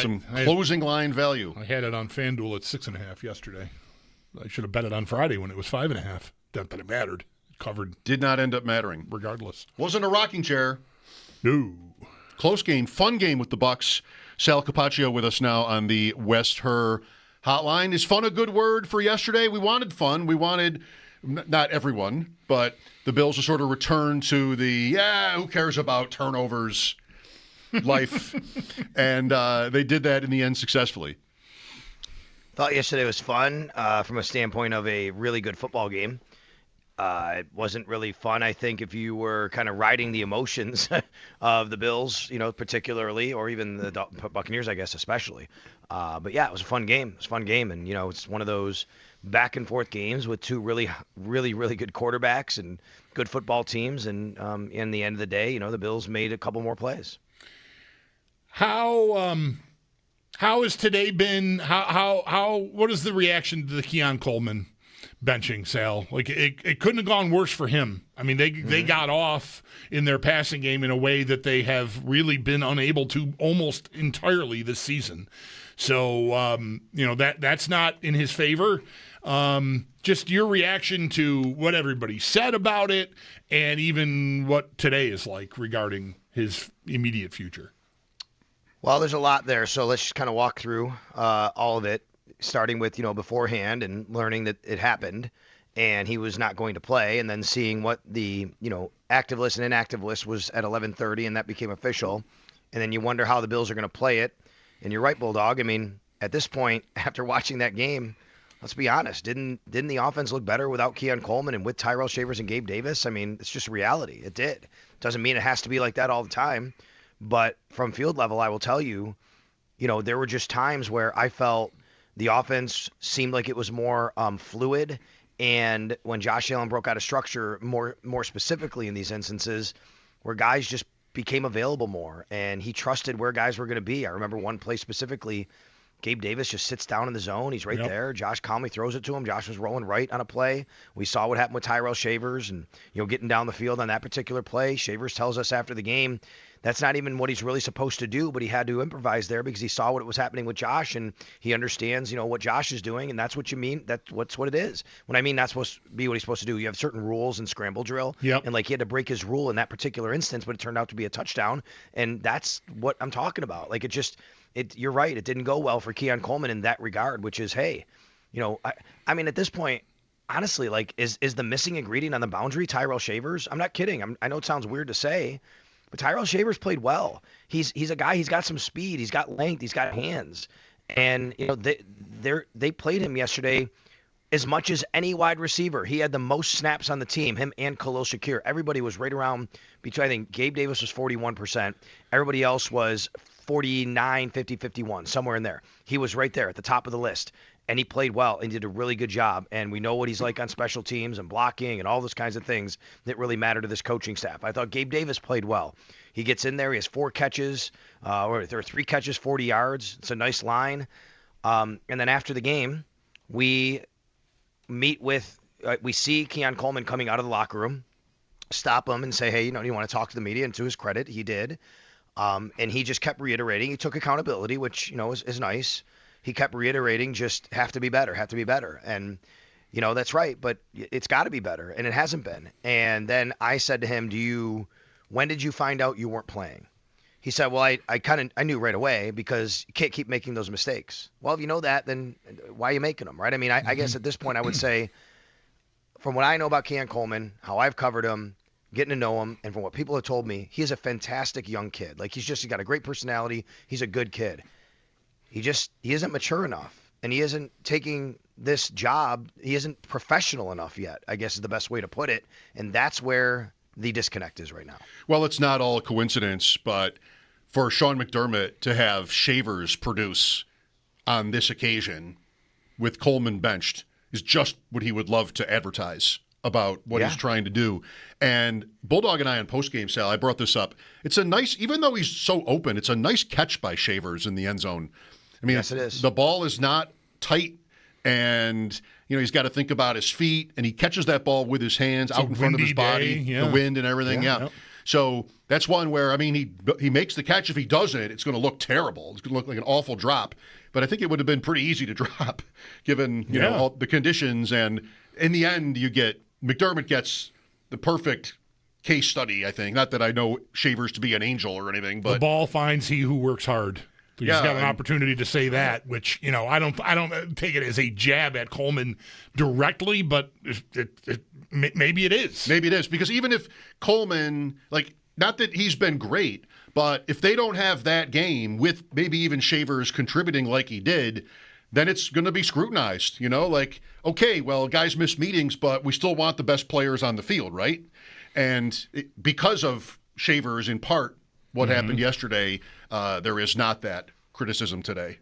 some closing line value. I had it on FanDuel at 6.5 yesterday. I should have bet it on Friday when it was 5.5. Not that it mattered. It covered. Did not end up mattering. Regardless. Wasn't a rocking chair. No. Close game, fun game with the Bucs. Sal Capaccio with us now on the West Her hotline. Is fun a good word for yesterday? We wanted fun. We wanted, not everyone, but the Bills to sort of return to the, who cares about turnovers life. And they did that in the end successfully. Thought yesterday was fun from a standpoint of a really good football game. It wasn't really fun, I think, if you were kind of riding the emotions of the Bills, particularly, or even the Buccaneers, I guess, especially. But yeah, it was a fun game. It was a fun game, and it's one of those back and forth games with two really, really, really good quarterbacks and good football teams. And in the end of the day, the Bills made a couple more plays. How has today been? What is the reaction to the Keon Coleman benching, Sal? Like it couldn't have gone worse for him. I mean, they got off in their passing game in a way that they have really been unable to almost entirely this season. So that's not in his favor. Just your reaction to what everybody said about it, and even what today is like regarding his immediate future. Well, there's a lot there, so let's just kind of walk through all of it. Starting with, beforehand and learning that it happened and he was not going to play, and then seeing what the, active list and inactive list was at 11:30, and that became official. And then you wonder how the Bills are going to play it. And you're right, Bulldog. I mean, at this point, after watching that game, let's be honest, didn't the offense look better without Keon Coleman and with Tyrell Shavers and Gabe Davis? I mean, it's just reality. It did. Doesn't mean it has to be like that all the time. But from field level, I will tell you, there were just times where I felt the offense seemed like it was more fluid, and when Josh Allen broke out of structure, more specifically in these instances, where guys just became available more, and he trusted where guys were going to be. I remember one play specifically, Gabe Davis just sits down in the zone. He's right there. Josh calmly throws it to him. Josh was rolling right on a play. We saw what happened with Tyrell Shavers and, getting down the field on that particular play. Shavers tells us after the game that's not even what he's really supposed to do, but he had to improvise there because he saw what was happening with Josh, and he understands, what Josh is doing, and that's what you mean. That's what it is. When I mean that's supposed to be what he's supposed to do, you have certain rules in scramble drill, and he had to break his rule in that particular instance, but it turned out to be a touchdown, and that's what I'm talking about. You're right. It didn't go well for Keon Coleman in that regard, which is, hey, I mean, at this point, honestly, is the missing ingredient on the boundary Tyrell Shavers? I'm not kidding. I know it sounds weird to say, but Tyrell Shavers played well. He's a guy. He's got some speed. He's got length. He's got hands. And they played him yesterday as much as any wide receiver. He had the most snaps on the team. Him and Khalil Shakir. Everybody was right around between. I think Gabe Davis was 41%. Everybody else was 49, 50, 51, somewhere in there. He was right there at the top of the list. And he played well and did a really good job. And we know what he's like on special teams and blocking and all those kinds of things that really matter to this coaching staff. I thought Gabe Davis played well. He gets in there. He has 4 catches, or there are 3 catches, 40 yards. It's a nice line. And then after the game, we see Keon Coleman coming out of the locker room, stop him and say, hey, do you want to talk to the media? And to his credit, he did. And he just kept reiterating. He took accountability, which, is nice. He kept reiterating, just have to be better. And, that's right, but it's got to be better, and it hasn't been. And then I said to him, when did you find out you weren't playing? He said, well, I knew right away because you can't keep making those mistakes. Well, if you know that, then why are you making them, right? I mean, I guess at this point I would say, from what I know about Keon Coleman, how I've covered him, getting to know him, and from what people have told me, he is a fantastic young kid. He's got a great personality. He's a good kid. He isn't mature enough, and he isn't taking this job. He isn't professional enough yet, I guess is the best way to put it. And that's where the disconnect is right now. Well, it's not all a coincidence, but for Sean McDermott to have Shavers produce on this occasion with Coleman benched is just what he would love to advertise about what he's trying to do. And Bulldog and I on postgame, Sal, I brought this up. It's a nice, even though he's so open, it's a nice catch by Shavers in the end zone. I mean, yes, it is. The ball is not tight, and he's got to think about his feet, and he catches that ball with his hands out in front of his body, the wind and everything. Yeah. So that's one where, I mean, he makes the catch. If he doesn't, it's going to look terrible. It's going to look like an awful drop. But I think it would have been pretty easy to drop given, you know, all the conditions. And in the end, McDermott gets the perfect case study, I think. Not that I know Shavers to be an angel or anything, but the ball finds he who works hard. So he's got an opportunity to say that, which, you know, I don't take it as a jab at Coleman directly, but maybe it is. Maybe it is, because even if Coleman, like, not that he's been great, but if they don't have that game with maybe even Shavers contributing like he did, then it's going to be scrutinized, you know, like, okay, well, guys miss meetings, but we still want the best players on the field, right? And because of Shavers, in part, what happened yesterday, there is not that criticism today.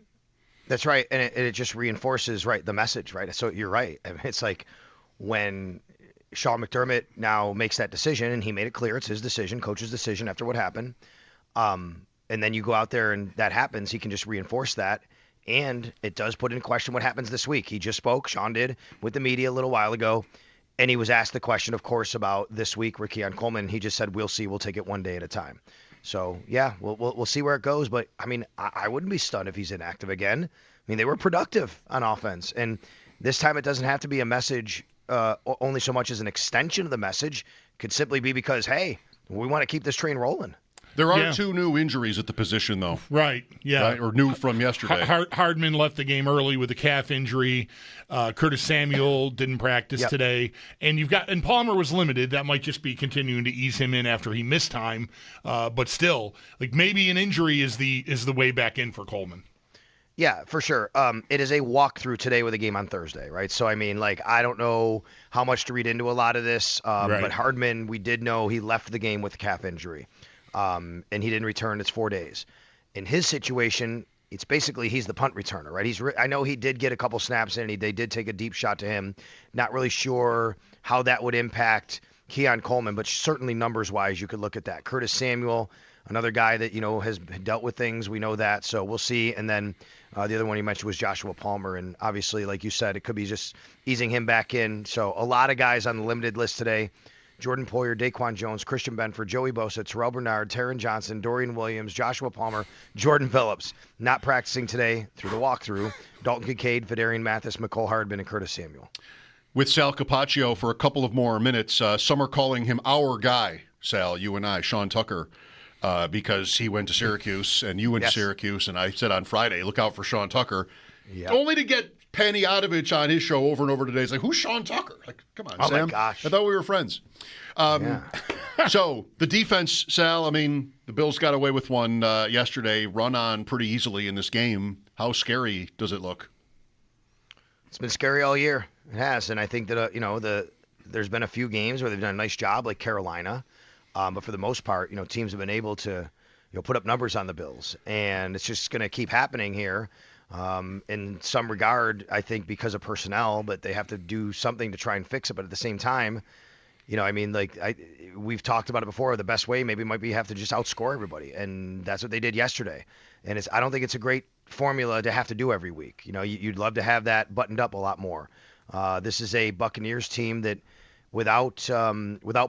That's right, and it just reinforces, right, the message, right? So you're right. I mean, it's like when Sean McDermott now makes that decision, and he made it clear it's his decision, coach's decision after what happened, and then you go out there and that happens, he can just reinforce that, and it does put in question what happens this week. He just spoke, Sean did, with the media a little while ago, and he was asked the question, of course, about this week with Keon Coleman. He just said, we'll see, we'll take it one day at a time. So, yeah, we'll see where it goes. But, I mean, I wouldn't be stunned if he's inactive again. I mean, they were productive on offense. And this time it doesn't have to be a message only so much as an extension of the message. It could simply be because, hey, we want to keep this train rolling. There are two new injuries at the position, though. Right, yeah. Right? Or new from yesterday. Hardman left the game early with a calf injury. Curtis Samuel didn't practice today. And Palmer was limited. That might just be continuing to ease him in after he missed time. But still, like, maybe an injury is the way back in for Coleman. Yeah, for sure. It is a walkthrough today with a game on Thursday, right? So, I mean, like, I don't know how much to read into a lot of this. But Hardman, we did know he left the game with a calf injury. And he didn't return. It's 4 days. In his situation, it's basically he's the punt returner, right? I know he did get a couple snaps in. They did take a deep shot to him. Not really sure how that would impact Keon Coleman, but certainly numbers-wise, you could look at that. Curtis Samuel, another guy that, you know, has dealt with things. We know that, so we'll see. And then the other one you mentioned was Joshua Palmer, and obviously, like you said, it could be just easing him back in. So a lot of guys on the limited list today. Jordan Poyer, Daquan Jones, Christian Benford, Joey Bosa, Terrell Bernard, Taron Johnson, Dorian Williams, Joshua Palmer, Jordan Phillips. Not practicing today through the walkthrough. Dalton Kincaid, Fedarian Mathis, McCole Hardman, and Curtis Samuel. With Sal Capaccio for a couple of more minutes, some are calling him our guy, Sal, you and I, Sean Tucker, because he went to Syracuse and you went to Syracuse. And I said on Friday, look out for Sean Tucker. Yep. Only to get Penny Adovich on his show over and over today. It's like, who's Sean Tucker? Like, come on, Sam. Oh, my gosh. I thought we were friends. So the defense, Sal, I mean, the Bills got away with one yesterday, run on pretty easily in this game. How scary does it look? It's been scary all year. It has. And I think that, there's been a few games where they've done a nice job, like Carolina. But for the most part, teams have been able to, put up numbers on the Bills. And it's just going to keep happening here. In some regard, I think because of personnel, but they have to do something to try and fix it. But at the same time, we've talked about it before. The best way maybe might be have to just outscore everybody, and that's what they did yesterday. And I don't think it's a great formula to have to do every week. You'd love to have that buttoned up a lot more. This is a Buccaneers team that, without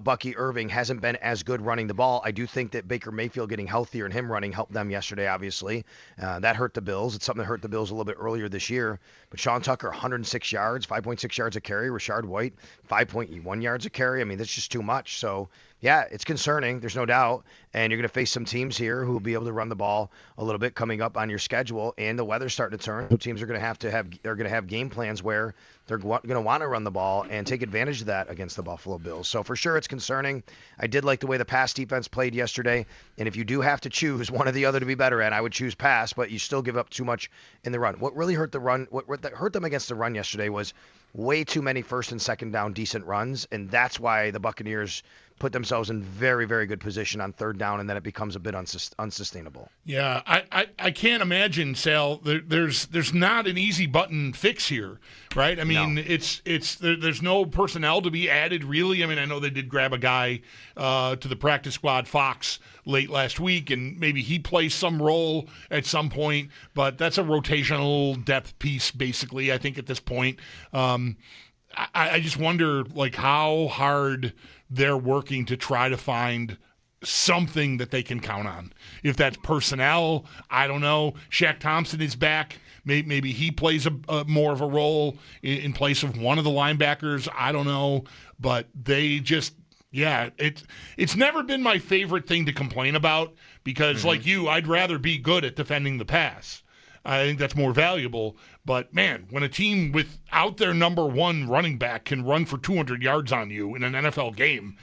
Bucky Irving, hasn't been as good running the ball. I do think that Baker Mayfield getting healthier and him running helped them yesterday, obviously. That hurt the Bills. It's something that hurt the Bills a little bit earlier this year. But Sean Tucker, 106 yards, 5.6 yards a carry. Rashard White, 5.1 yards a carry. I mean, that's just too much. So, yeah, it's concerning. There's no doubt. And you're going to face some teams here who will be able to run the ball a little bit coming up on your schedule. And the weather's starting to turn. So teams are going to have game plans where they're going to want to run the ball and take advantage of that against the Buffalo Bills. So for sure, it's concerning. I did like the way the pass defense played yesterday. And if you do have to choose one or the other to be better at, I would choose pass, but you still give up too much in the run. What really hurt the run, what hurt them against the run yesterday was way too many first and second down decent runs. And that's why the Buccaneers put themselves in very, very good position on third down, and then it becomes a bit unsustainable. Yeah, I can't imagine, Sal. There's not an easy button fix here, right? I mean, there's no personnel to be added really. I mean, I know they did grab a guy to the practice squad, Fox, late last week, and maybe he plays some role at some point, but that's a rotational depth piece, basically, I think, at this point. I just wonder, like, how hard they're working to try to find something that they can count on. If that's personnel, I don't know. Shaq Thompson is back. Maybe he plays a more of a role in place of one of the linebackers. I don't know. But they just, it's never been my favorite thing to complain about because, like you, I'd rather be good at defending the pass. I think that's more valuable. But, man, when a team without their number one running back can run for 200 yards on you in an NFL game,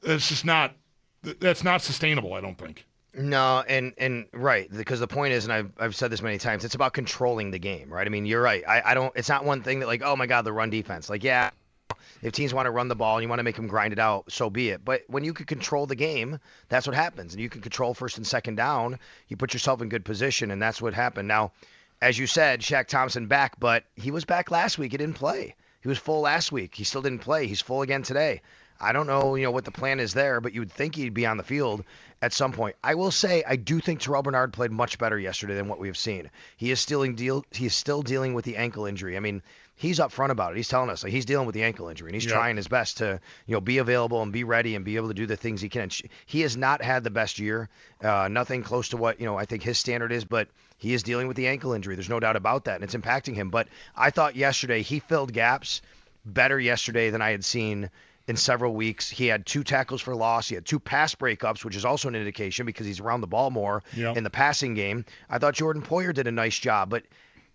that's not sustainable, I don't think. No, and right, because the point is, and I've said this many times, it's about controlling the game, right? I mean, you're right. I don't. It's not one thing that like, oh my God, the run defense. Like, yeah, if teams want to run the ball and you want to make them grind it out, so be it. But when you can control the game, that's what happens, and you can control first and second down. You put yourself in good position, and that's what happened. Now, as you said, Shaq Thompson back, but he was back last week. He didn't play. He was full last week. He still didn't play. He's full again today. I don't know, what the plan is there, but you would think he'd be on the field at some point. I will say I do think Terrell Bernard played much better yesterday than what we have seen. He is still dealing with the ankle injury. I mean, he's up front about it. He's telling us like he's dealing with the ankle injury, and he's trying his best to be available and be ready and be able to do the things he can. He has not had the best year, nothing close to what I think his standard is, but he is dealing with the ankle injury. There's no doubt about that, and it's impacting him. But I thought yesterday he filled gaps better yesterday than I had seen in several weeks. He had 2 tackles for loss. He had 2 pass breakups, which is also an indication because he's around the ball more in the passing game. I thought Jordan Poyer did a nice job, but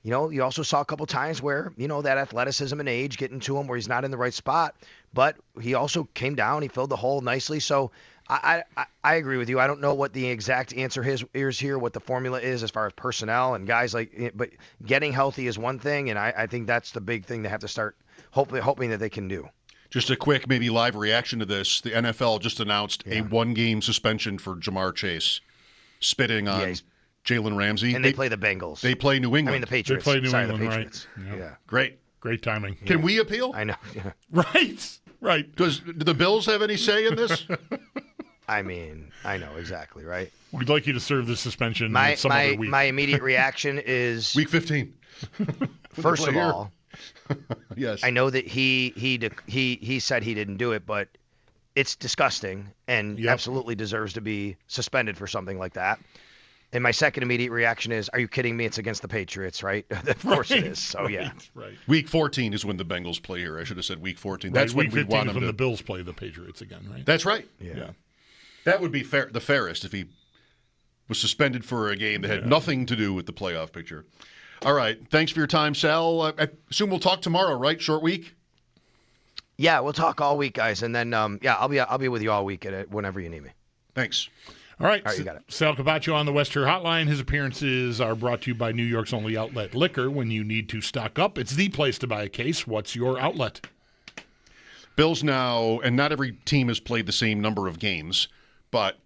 you also saw a couple times where, that athleticism and age getting to him where he's not in the right spot, but he also came down. He filled the hole nicely. So I agree with you. I don't know what the exact answer is here, what the formula is as far as personnel and guys but getting healthy is one thing. And I think that's the big thing they have to start hoping that they can do. Just a quick, maybe live reaction to this. The NFL just announced a 1-game suspension for Jamar Chase, spitting on Jalen Ramsey. And they play the Bengals. They play New England. I mean, the Patriots. They play New Sorry, England, the Patriots. right. Yeah. Great timing. Can we appeal? I know. Yeah. Right. Do the Bills have any say in this? I mean, I know exactly, right? We'd like you to serve the suspension some other week. My immediate reaction is Week 15. First of all, yes, I know that he said he didn't do it, but it's disgusting and absolutely deserves to be suspended for something like that. And my second immediate reaction is, are you kidding me? It's against the Patriots, right? Of course it is. So, Right. Week 14 is when the Bengals play here. I should have said Week 14. That's when Week we 15 want is them when the Bills play the Patriots again, right? That's right. Yeah. That would be the fairest if he was suspended for a game that had nothing to do with the playoff picture. All right. Thanks for your time, Sal. I assume we'll talk tomorrow, right? Short week? Yeah, we'll talk all week, guys. And then, I'll be with you all week whenever you need me. Thanks. All right, you got it. Sal Capaccio on the Western Hotline. His appearances are brought to you by New York's only outlet liquor. When you need to stock up, it's the place to buy a case. What's your outlet? Bills now, and not every team has played the same number of games, but